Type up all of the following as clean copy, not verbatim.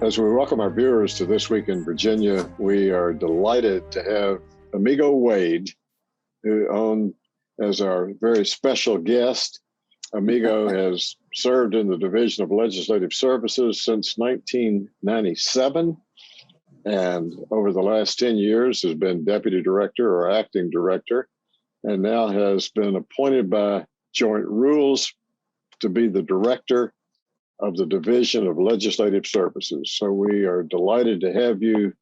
As we welcome our viewers to This Week in Virginia, we are delighted to have Amigo Wade on as our very special guest. Amigo has served in the Division of Legislative Services since 1997, and over the last 10 years has been Deputy Director or Acting Director, and now has been appointed by Joint Rules to be the Director of the Division of Legislative Services. So we are delighted to have you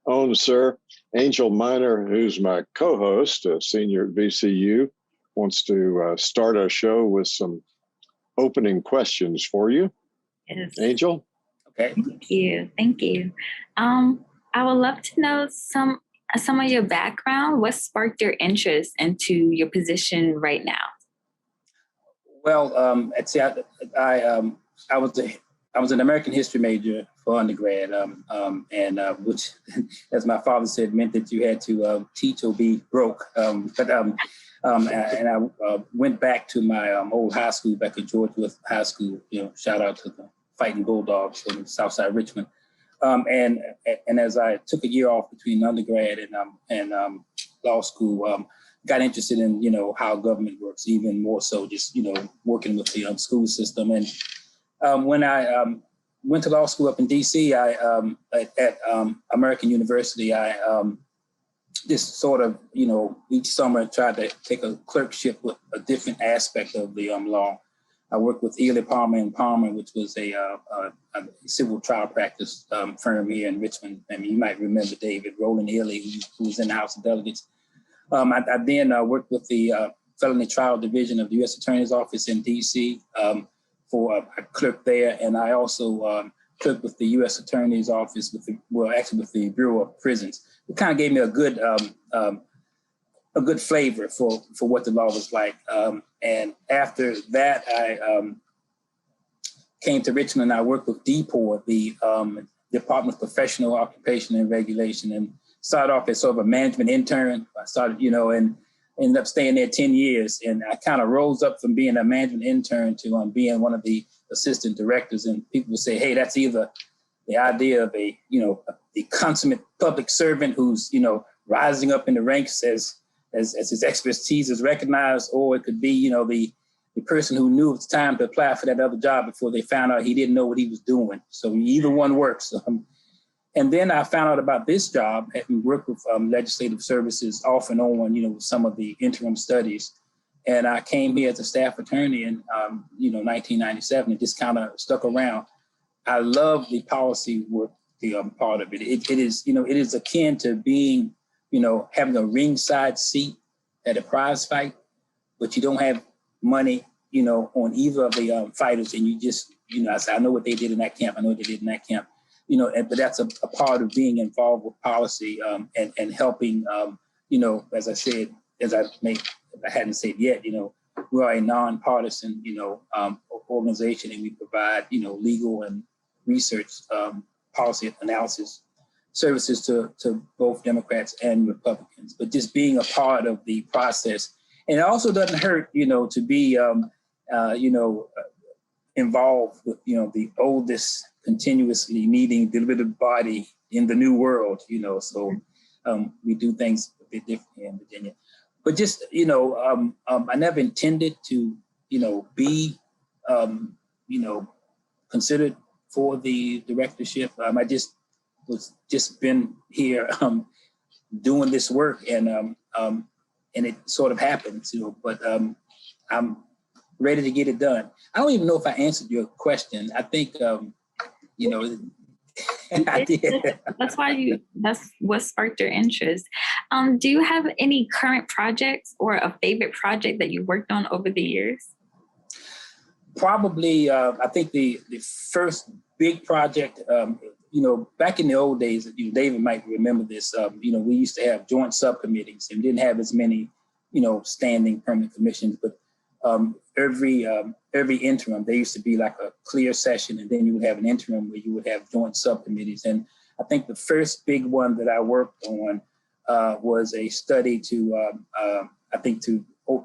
on, sir. Angel Minor, who's my co-host, a senior at VCU, wants to start our show with some opening questions for you. Yes. Angel? Okay. Thank you. I would love to know some of your background. What sparked your interest into your position right now? Well, I was an American history major for undergrad, which, as my father said, meant that you had to teach or be broke. And I went back to my old high school, back at George Wythe High School. Shout out to the Fighting Bulldogs from Southside Richmond. And as I took a year off between undergrad and law school, got interested in how government works, even more so just working with the school system. And when I went to law school up in DC, at American University, I just sort of each summer tried to take a clerkship with a different aspect of the law. I worked with Ely Palmer and Palmer, which was a civil trial practice firm here in Richmond. I mean, you might remember David Roland Ely, who was in the House of Delegates. I then worked with the Felony Trial Division of the U.S. Attorney's Office in D.C. For a clerk there, and I also clerked with the U.S. Attorney's Office with the Bureau of Prisons. It kind of gave me a good flavor for what the law was like. And after that, I came to Richmond. I worked with DPOR, the Department of Professional Occupation and Regulation, and started off as sort of a management intern. I started, and ended up staying there 10 years. And I kind of rose up from being a management intern to being one of the assistant directors. And people would say, hey, that's either the idea of a consummate public servant who's, rising up in the ranks as his expertise is recognized, or it could be, the person who knew it's time to apply for that other job before they found out he didn't know what he was doing. So either one works. And then I found out about this job, having worked with legislative services off and on, with some of the interim studies. And I came here as a staff attorney in, 1997, and just kind of stuck around. I love the policy work, the part of it. It is akin to being, having a ringside seat at a prize fight, but you don't have money, on either of the fighters. And you just, I said, I know what they did in that camp. I know what they did in that camp. But that's a part of being involved with policy and helping, as I said, I hadn't said yet, we are a nonpartisan, organization, and we provide, legal and research policy analysis services to both Democrats and Republicans. But just being a part of the process, and it also doesn't hurt, to be, involved with, the oldest continuously meeting deliberative body in the new world, so we do things a bit differently in Virginia. But just, I never intended to, be, considered for the directorship. I just been here doing this work, and it sort of happens, but I'm ready to get it done. I don't even know if I answered your question. I think, I did. That's what sparked your interest. Do you have any current projects or a favorite project that you worked on over the years? Probably, I think the first big project, back in the old days, David might remember this, we used to have joint subcommittees and didn't have as many, standing permanent commissions, but every interim, there used to be like a clear session, and then you would have an interim where you would have joint subcommittees. And I think the first big one that I worked on was a study to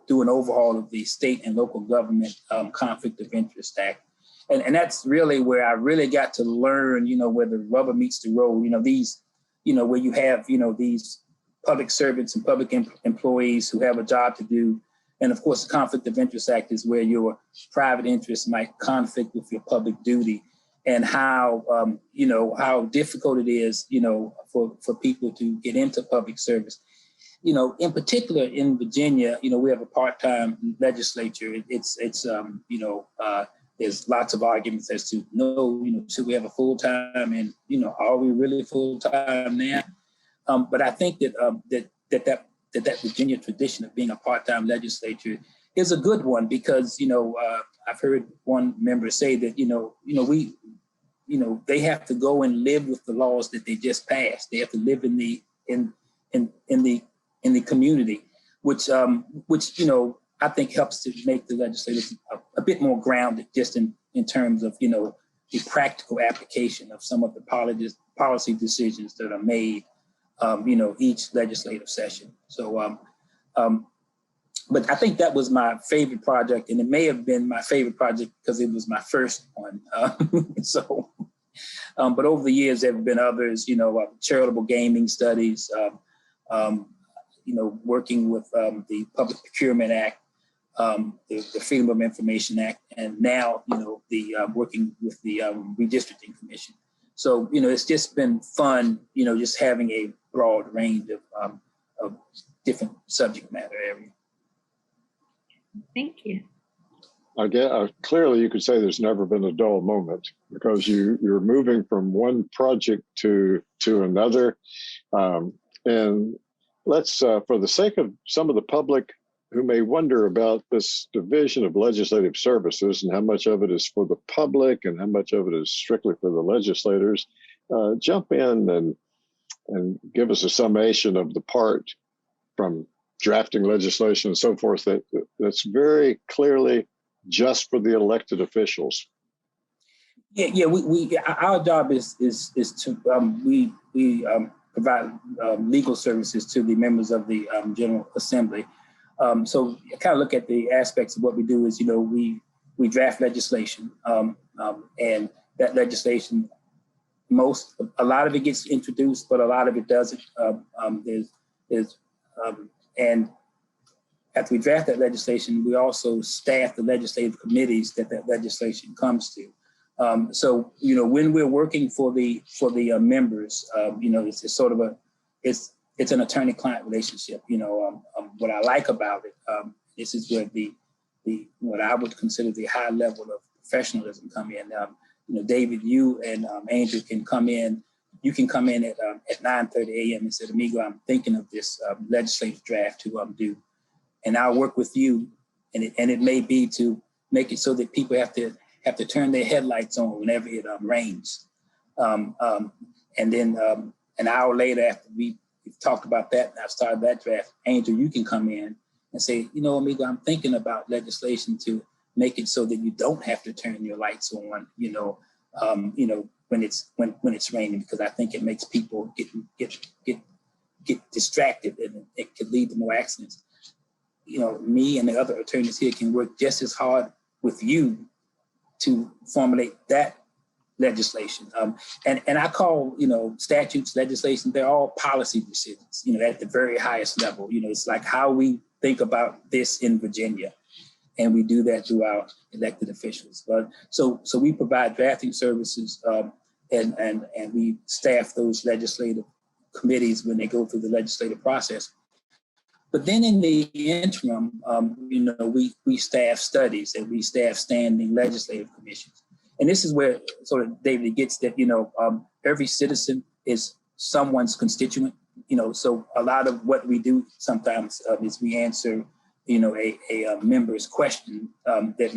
do an overhaul of the state and local government conflict of interest act. And that's really where I really got to learn, where the rubber meets the road, where you have, these public servants and public employees who have a job to do. And of course, the Conflict of Interest Act is where your private interests might conflict with your public duty, and how, how difficult it is, for people to get into public service. In particular in Virginia, we have a part-time legislature. There's lots of arguments as to should we have a full-time, and are we really full-time now? But I think that Virginia tradition of being a part-time legislature is a good one, because I've heard one member say that they have to go and live with the laws that they just passed. They have to live in the community, which I think helps to make the legislators a bit more grounded, just in terms of the practical application of some of the policy decisions that are made each legislative session. So, but I think that was my favorite project, and it may have been my favorite project because it was my first one. But over the years, there have been others, charitable gaming studies, working with the Public Procurement Act, the Freedom of Information Act, and now, the working with the Redistricting Commission. So, it's just been fun, just having a broad range of different subject matter areas. Thank you. Clearly, you could say there's never been a dull moment, because you're moving from one project to another. And let's, for the sake of some of the public who may wonder about this division of legislative services and how much of it is for the public and how much of it is strictly for the legislators, jump in and give us a summation of the part from drafting legislation and so forth that's very clearly just for the elected officials. Yeah. We our job is to provide legal services to the members of the General Assembly. So I kind of look at the aspects of what we do is, we draft legislation, and that legislation, a lot of it gets introduced, but a lot of it doesn't. And after we draft that legislation, we also staff the legislative committees that legislation comes to. So, when we're working for the members, it's sort of it's an attorney-client relationship. What I like about it, this is where what I would consider the high level of professionalism come in. David, you and Angel can come in. You can come in at 9:30 a.m. and say, Amigo, I'm thinking of this legislative draft to do, and I'll work with you. And it may be to make it so that people have to turn their headlights on whenever it rains. And then an hour later, after we've talked about that and I've started that draft, Angel, you can come in and say, Amigo, I'm thinking about legislation to make it so that you don't have to turn your lights on, when it's raining, because I think it makes people get distracted, and it could lead to more accidents. Me and the other attorneys here can work just as hard with you to formulate that legislation. And I call, statutes, legislation, they're all policy decisions, at the very highest level. It's like how we think about this in Virginia. And we do that through our elected officials. But so we provide drafting services, and we staff those legislative committees when they go through the legislative process. But then in the interim, we staff studies, and we staff standing legislative commissions. And this is where sort of David gets that, every citizen is someone's constituent. So a lot of what we do sometimes is we answer a member's question that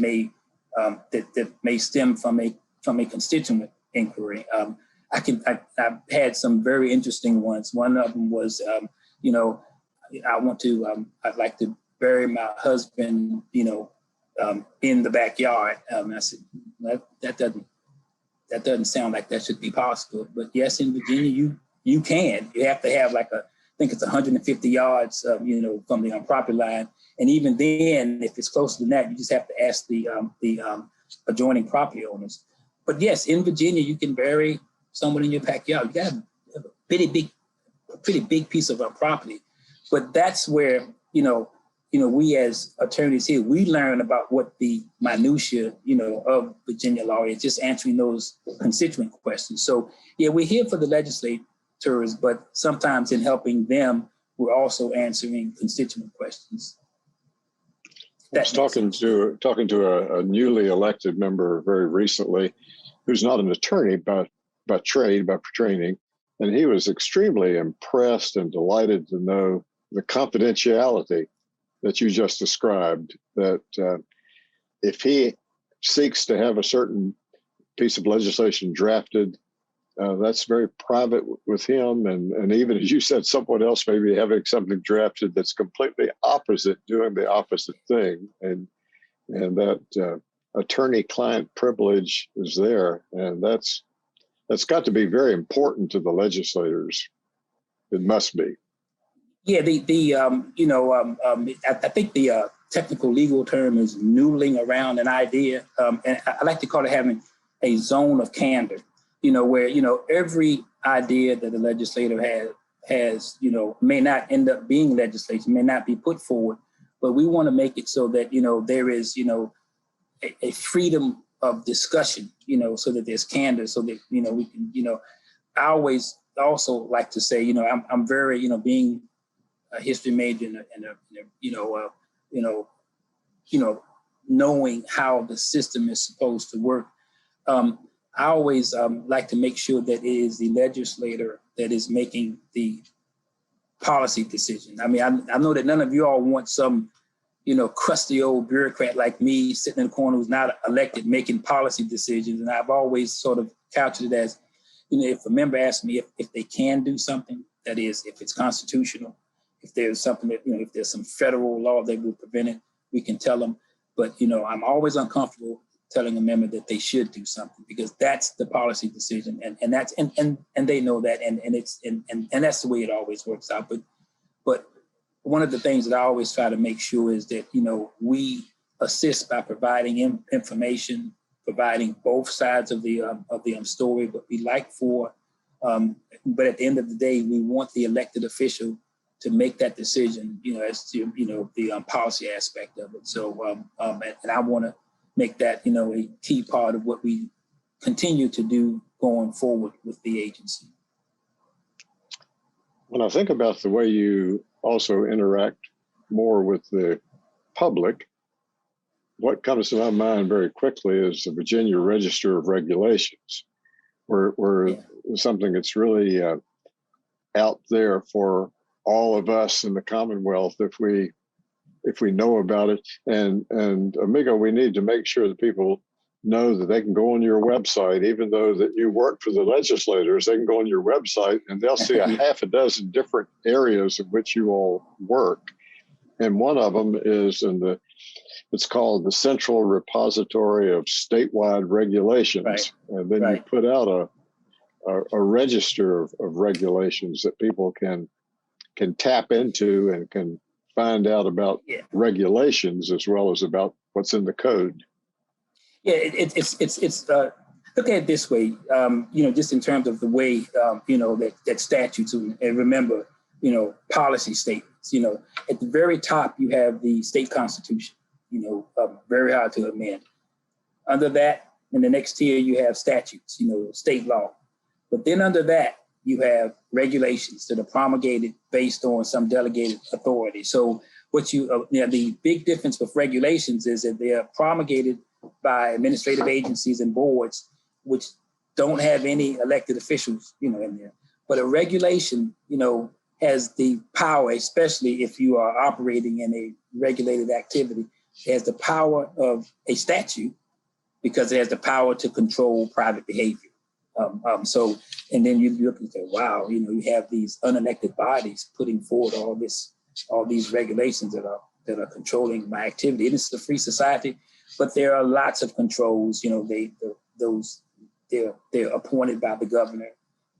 may stem from a constituent inquiry. I've had some very interesting ones. One of them was, I'd like to bury my husband, in the backyard. I said, that doesn't sound like that should be possible. But yes, in Virginia, you can. You have to have I think it's 150 yards, from the property line. And even then, if it's closer than that, you just have to ask the adjoining property owners. But yes, in Virginia, you can bury someone in your backyard. You got a pretty big piece of our property. But that's where, we as attorneys here, we learn about what the minutia, of Virginia law is, just answering those constituent questions. So yeah, we're here for the legislators, but sometimes in helping them, we're also answering constituent questions. I was talking to a newly elected member very recently, who's not an attorney by trade, by training, and he was extremely impressed and delighted to know the confidentiality that you just described, that if he seeks to have a certain piece of legislation drafted, that's very private with him. And even as you said, someone else may be having something drafted that's completely opposite, doing the opposite thing. And that attorney-client privilege is there. And that's got to be very important to the legislators. It must be. Yeah, I think the technical legal term is noodling around an idea. And I like to call it having a zone of candor, where, every idea that the legislator has, may not end up being legislation, may not be put forward, but we want to make it so that, there is, a freedom of discussion, so that there's candor, so that, we can, I always also like to say, I'm very, being a history major and knowing how the system is supposed to work. I always like to make sure that it is the legislator that is making the policy decision. I mean, I know that none of you all want some, crusty old bureaucrat like me sitting in the corner who's not elected making policy decisions. And I've always sort of couched it as, if a member asks me if they can do something, that is, if it's constitutional, if there's something that, if there's some federal law that will prevent it, we can tell them. But, I'm always uncomfortable telling a member that they should do something, because that's the policy decision, and that's and they know that, and it's and that's the way it always works out. But one of the things that I always try to make sure is that we assist by providing information, providing both sides of the story. But we like for, but at the end of the day, we want the elected official to make that decision, as to the policy aspect of it. So and I want to make that, a key part of what we continue to do going forward with the agency. When I think about the way you also interact more with the public, what comes to my mind very quickly is the Virginia Register of Regulations, where something that's really out there for all of us in the Commonwealth if we know about it. And Amigo, we need to make sure that people know that they can go on your website, even though that you work for the legislators, they can go on your website and they'll see a half a dozen different areas in which you all work. And one of them is it's called the Central Repository of Statewide Regulations. Right. And then you put out a register of regulations that people can tap into and can find out about regulations as well as about what's in the code. Yeah, it's look at it this way, just in terms of the way, that statutes, and remember, policy statements, at the very top, you have the state constitution, very hard to amend. Under that, in the next tier, you have statutes, state law. But then under that, you have regulations that are promulgated based on some delegated authority. So the big difference with regulations is that they are promulgated by administrative agencies and boards, which don't have any elected officials, in there. But a regulation, has the power, especially if you are operating in a regulated activity, it has the power of a statute because it has the power to control private behavior. So, and then you look and say, wow, you have these unelected bodies putting forward all these regulations that are controlling my activity. And it's a free society, but there are lots of controls. They're appointed by the governor,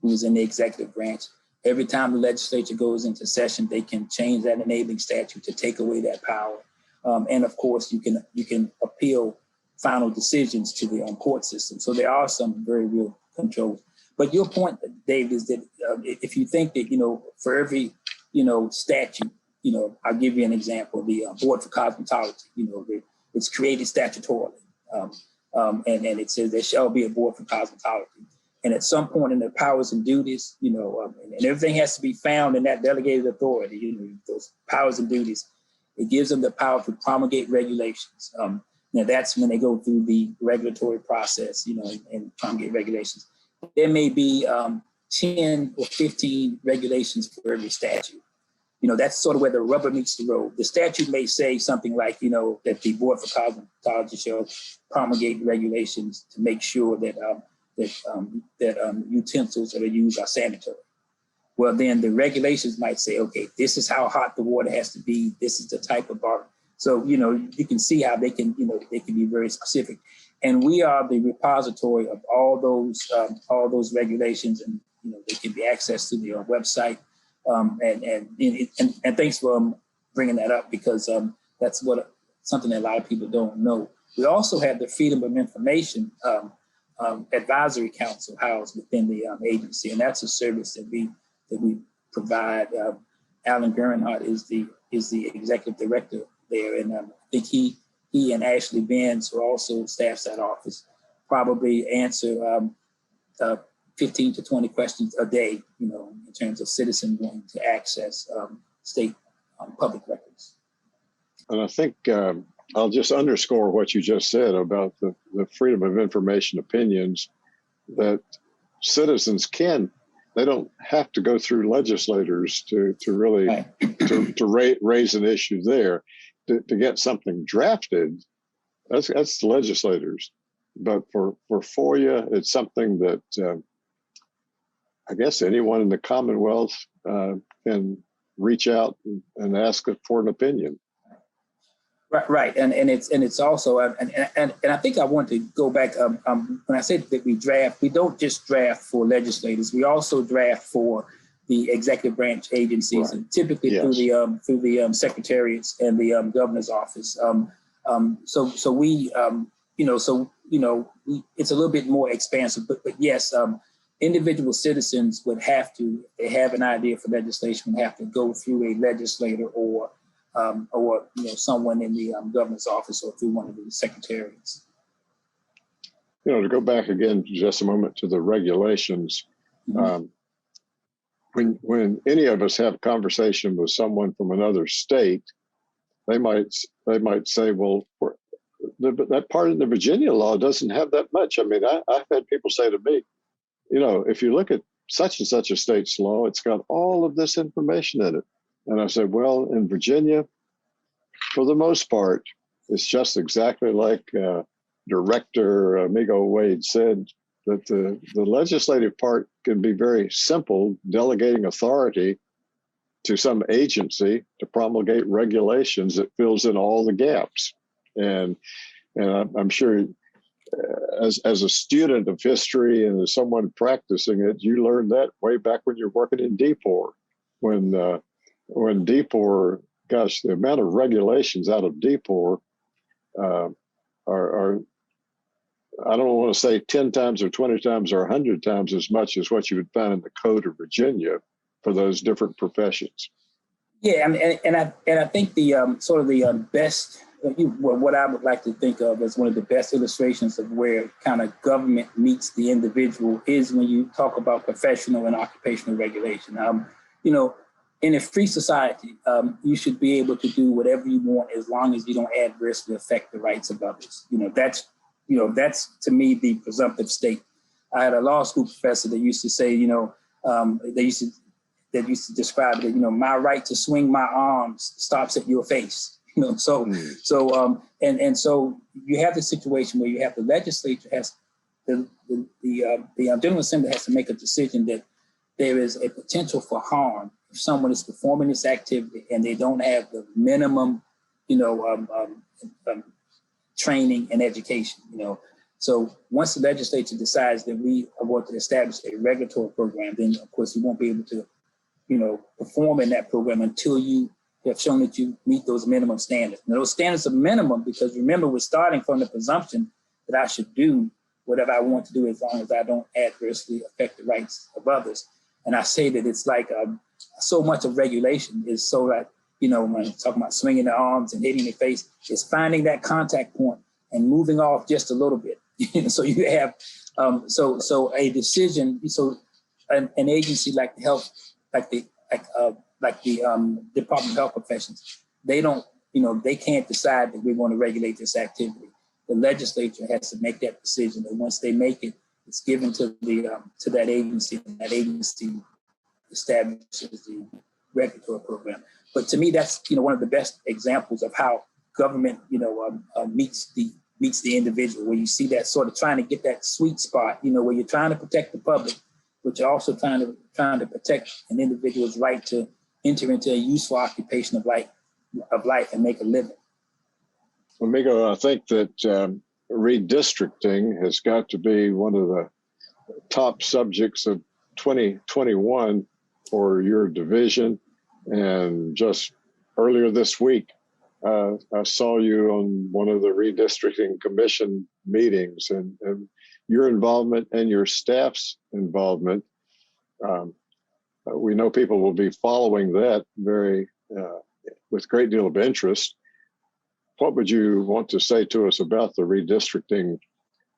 who's in the executive branch. Every time the legislature goes into session, they can change that enabling statute to take away that power. And of course, you can appeal final decisions to the court system. So there are some very real controls. But your point, Dave, is that if you think that, for every, statute, I'll give you an example, the Board for Cosmetology, it's created statutorily. And it says there shall be a Board for Cosmetology. And at some point in their powers and duties, and everything has to be found in that delegated authority, those powers and duties, it gives them the power to promulgate regulations. Now that's when they go through the regulatory process, and promulgate regulations. There may be 10 or 15 regulations for every statute. That's sort of where the rubber meets the road. The statute may say something like, that the Board for Cosmetology shall promulgate regulations to make sure that utensils that are used are sanitary. Well, then the regulations might say, okay, this is how hot the water has to be. This is the type of bar. So, you can see how they can be very specific. And we are the repository of all those regulations, and they can be accessed through the website. And thanks for bringing that up, because that's something that a lot of people don't know. We also have the Freedom of Information Advisory Council housed within the agency, and that's a service that we provide. Alan Bernhardt is the executive director there, and I think he and Ashley Benz, who also staffs that office, probably answer 15 to 20 questions a day, in terms of citizens wanting to access state public records. And I think I'll just underscore what you just said about the freedom of information opinions, that citizens they don't have to go through legislators to really right. to raise an issue there. To get something drafted, that's the legislators. But for FOIA, it's something that I guess anyone in the Commonwealth can reach out and ask for an opinion. Right, and it's also and I think I want to go back. When I said that we don't just draft for legislators. We also draft for the executive branch agencies, right. And typically yes. through the secretariats and the governor's office. So we it's a little bit more expansive, but yes, individual citizens would have to, if they have an idea for legislation, would have to go through a legislator or someone in the governor's office or through one of the secretariats. To go back again just a moment to the regulations. Mm-hmm. When any of us have a conversation with someone from another state, they might say, well, that part of the Virginia law doesn't have that much. I mean, I've had people say to me, if you look at such and such a state's law, it's got all of this information in it. And I said, well, in Virginia, for the most part, it's just exactly like Director Amigo Wade said, that the legislative part can be very simple, delegating authority to some agency to promulgate regulations that fills in all the gaps. And I'm sure as a student of history and as someone practicing it, you learned that way back when you're working in DPOR. When DPOR, gosh, the amount of regulations out of DPOR are I don't want to say 10 times or 20 times or 100 times as much as what you would find in the Code of Virginia for those different professions. Yeah, and I think the sort of the best, what I would like to think of as one of the best illustrations of where kind of government meets the individual is when you talk about professional and occupational regulation. In a free society, you should be able to do whatever you want as long as you don't adversely affect the rights of others. That's to me the presumptive state. I had a law school professor that used to say, that used to describe that, my right to swing my arms stops at your face. So you have the situation where you have the legislature has the General Assembly has to make a decision that there is a potential for harm if someone is performing this activity and they don't have the minimum, training and education. So once the legislature decides that we are going to establish a regulatory program, then of course you won't be able to, perform in that program until you have shown that you meet those minimum standards. Now those standards are minimum because remember we're starting from the presumption that I should do whatever I want to do as long as I don't adversely affect the rights of others. And I say that it's like so much of regulation is so that, you know, when I'm talking about swinging the arms and hitting the face, is finding that contact point and moving off just a little bit. So you have, so a decision, so an agency like the health, like the Department of Health Professions, they don't, you know, they can't decide that we're going to regulate this activity. The legislature has to make that decision, and once they make it, it's given to the to that agency, and that agency establishes the regulatory program. But to me, that's, you know, one of the best examples of how government, you know, meets the individual, where you see that sort of trying to get that sweet spot, you know, where you're trying to protect the public, but you're also trying to protect an individual's right to enter into a useful occupation of life and make a living. Amigo, I think that redistricting has got to be one of the top subjects of 2021 for your division. And just earlier this week, I saw you on one of the redistricting commission meetings, and your involvement and your staff's involvement. We know people will be following that with a great deal of interest. What would you want to say to us about the redistricting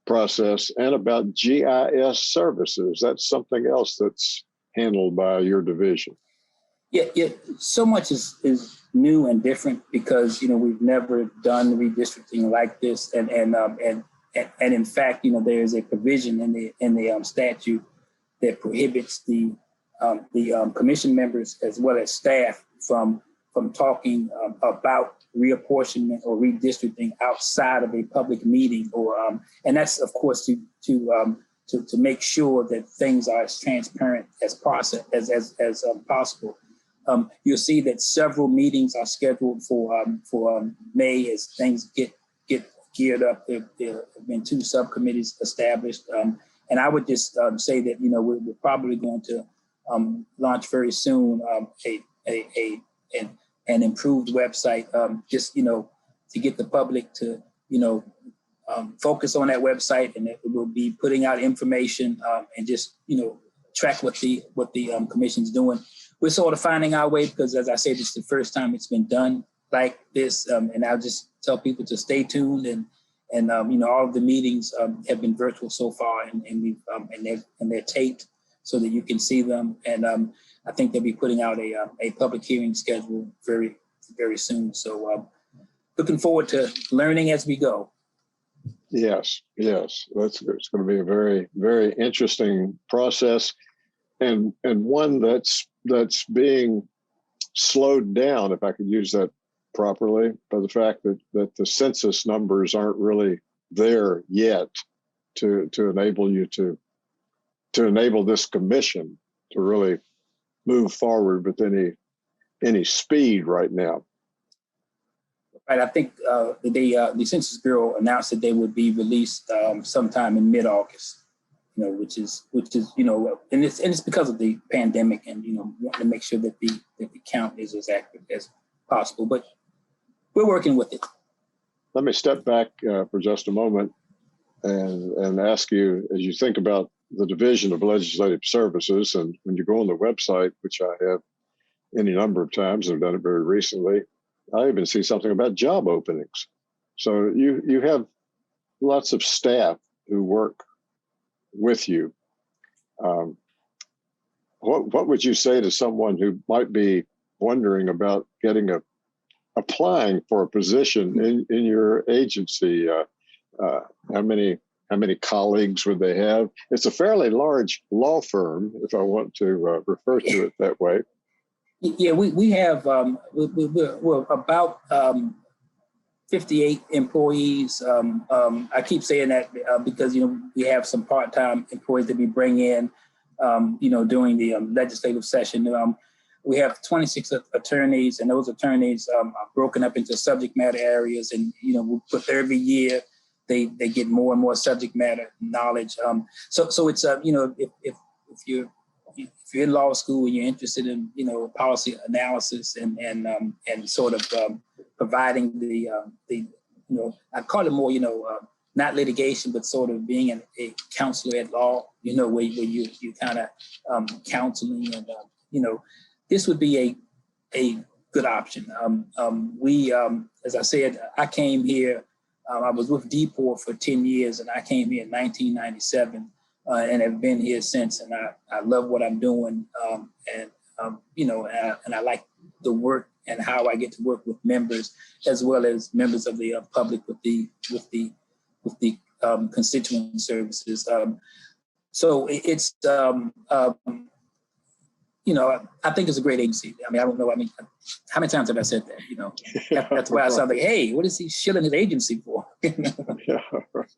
process and about GIS services? That's something else that's handled by your division. Yeah. So much is new and different because, you know, we've never done redistricting like this, and in fact, you know, there is a provision in the statute that prohibits the commission members as well as staff from talking about reapportionment or redistricting outside of a public meeting, or and that's of course to make sure that things are as transparent as possible. You'll see that several meetings are scheduled for May as things get geared up. There have been 2 subcommittees established, and I would just say that, you know, we're probably going to launch very soon an improved website, just, you know, to get the public to, you know, focus on that website, and it will be putting out information and just, you know, track what the commission's doing. We're sort of finding our way because, as I said, it's the first time it's been done like this, and I'll just tell people to stay tuned, and you know, all of the meetings have been virtual so far, and we've and they're taped so that you can see them, and I think they'll be putting out a public hearing schedule very, very soon. So looking forward to learning as we go. Yes, it's going to be a very, very interesting process, and one that's being slowed down, if I could use that properly, by the fact that the census numbers aren't really there yet to enable you to enable this commission to really move forward with any speed right now. Right, I think the Census Bureau announced that they would be released sometime in mid-August. You know, which is you know, and it's because of the pandemic, and, you know, wanting to make sure that the count is as accurate as possible. But we're working with it. Let me step back for just a moment and ask you, as you think about the Division of Legislative Services, and when you go on the website, which I have any number of times, I've done it very recently, I even see something about job openings. So you have lots of staff who work with you. What would you say to someone who might be wondering about applying for a position in your agency? How many colleagues would they have? It's a fairly large law firm, if I want to refer to it that way. Yeah, we have we're about 58 employees. I keep saying that because, you know, we have some part-time employees that we bring in, you know, during the legislative session. We have 26 attorneys, and those attorneys are broken up into subject matter areas, and, you know, every year they get more and more subject matter knowledge. So it's you know, if you're in law school and you're interested in, you know, policy analysis and sort of providing the you know, I call it more, you know, not litigation, but sort of being a counselor at law, where you kind of counseling and, this would be a good option. As I said, I came here, I was with DPOR for 10 years and I came here in 1997 and have been here since. And I love what I'm doing. And I like the work and how I get to work with members as well as members of the public with the constituent services. So it's, I think it's a great agency. I don't know. How many times have I said that? That's why I sound like, hey, what is he shilling his agency for? Yeah, right.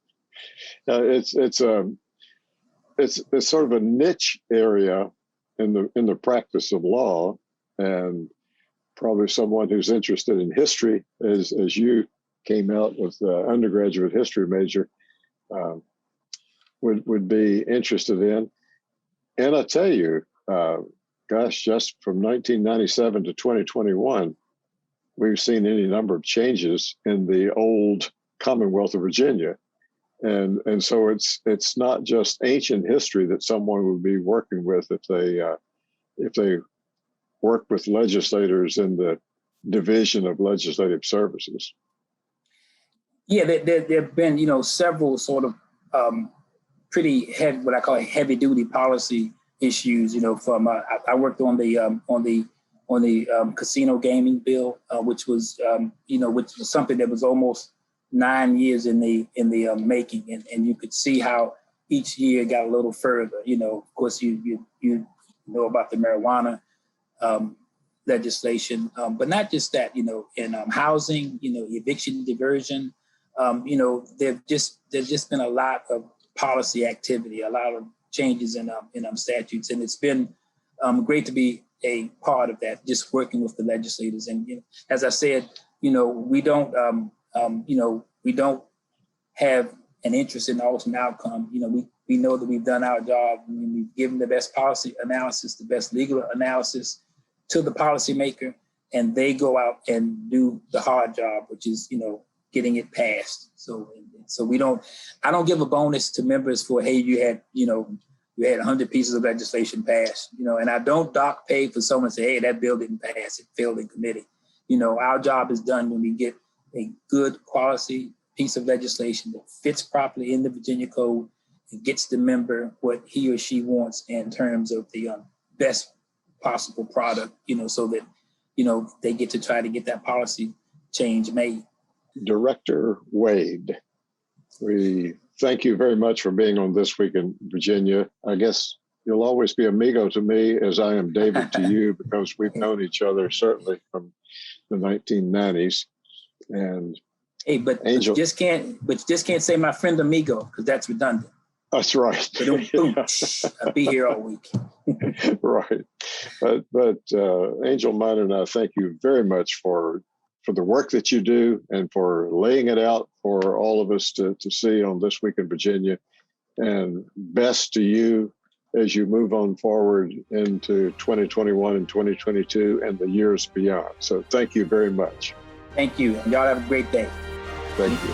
It's sort of a niche area in the practice of law, and probably someone who's interested in history, as you came out with the undergraduate history major, would be interested in. And I tell you, just from 1997 to 2021, we've seen any number of changes in the old Commonwealth of Virginia. And so it's not just ancient history that someone would be working with if they work with legislators in the Division of Legislative Services. Yeah, there have been, several sort of pretty heavy, what I call heavy duty policy issues. From I worked on the casino gaming bill, which was something that was almost 9 years in the making, and you could see how each year got a little further. Of course, you know about the marijuana legislation, but not just that. In housing, eviction diversion. There's just been a lot of policy activity, a lot of changes in statutes, and it's been great to be a part of that. Just working with the legislators, and as I said, we don't have an interest in the ultimate outcome. We know that we've done our job. We've given the best policy analysis, the best legal analysis to the policymaker, and they go out and do the hard job, which is, getting it passed. So I don't give a bonus to members for, hey, you had 100 pieces of legislation passed, and I don't dock pay for someone to say, hey, that bill didn't pass, it failed in committee. Our job is done when we get a good quality piece of legislation that fits properly in the Virginia Code and gets the member what he or she wants in terms of the best possible product, so that, they get to try to get that policy change made. Director Wade, we thank you very much for being on This Week in Virginia. I guess you'll always be amigo to me as I am David to you, because we've known each other certainly from the 1990s. And hey, but Angel, you just can't say my friend amigo, because that's redundant. That's right. Boom, I'll be here all week. Right. But Angel Minor and I thank you very much for the work that you do and for laying it out for all of us to see on This Week in Virginia. And best to you as you move on forward into 2021 and 2022 and the years beyond. So thank you very much. Thank you. And y'all have a great day. Thank you.